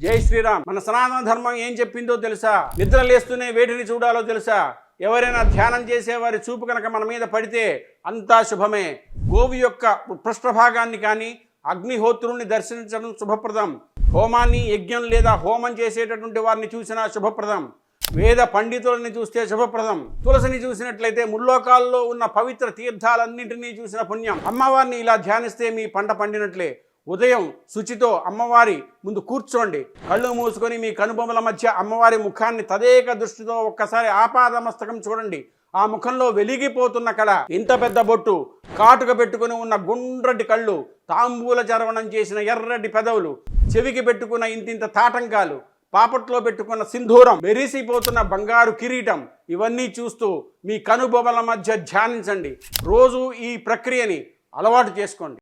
జై శ్రీరామ్. మన సనాతన ధర్మం ఏం చెప్పిందో తెలుసా? నిద్ర లేస్తూనే వేటిని చూడాలో తెలుసా? ఎవరైనా ధ్యానం చేసేవారి చూపు కనుక మన మీద పడితే అంతా శుభమే. గోవు యొక్క పృష్ఠభాగాన్ని కానీ అగ్నిహోత్రుణ్ణి దర్శించడం శుభప్రదం. హోమాన్ని, యజ్ఞం లేదా హోమం చేసేటటువంటి వారిని చూసినా శుభప్రదం. వేద పండితులని చూస్తే శుభప్రదం. తులసిని చూసినట్లయితే ముల్లోకాల్లో ఉన్న పవిత్ర తీర్థాలన్నింటినీ చూసిన పుణ్యం. అమ్మవారిని ఇలా ధ్యానిస్తే మీ పంట పండినట్లే. ఉదయం శుచితో అమ్మవారి ముందు కూర్చోండి. కళ్ళు మూసుకొని మీ కనుబొమ్మల మధ్య అమ్మవారి ముఖాన్ని తదేక దృష్టితో ఒక్కసారి ఆపాదమస్తకం చూడండి. ఆ ముఖంలో వెలిగిపోతున్న కళ, ఇంత పెద్ద బొట్టు, కాటుక పెట్టుకుని ఉన్న గుండ్రటి కళ్ళు, తాంబూల చరవణం చేసిన ఎర్రటి పెదవులు, చెవికి పెట్టుకున్న ఇంతింత తాటంకాలు, పాపట్లో పెట్టుకున్న సింధూరం, మెరిసిపోతున్న బంగారు కిరీటం, ఇవన్నీ చూస్తూ మీ కనుబొమ్మల మధ్య ధ్యానించండి. రోజు ఈ ప్రక్రియని అలవాటు చేసుకోండి.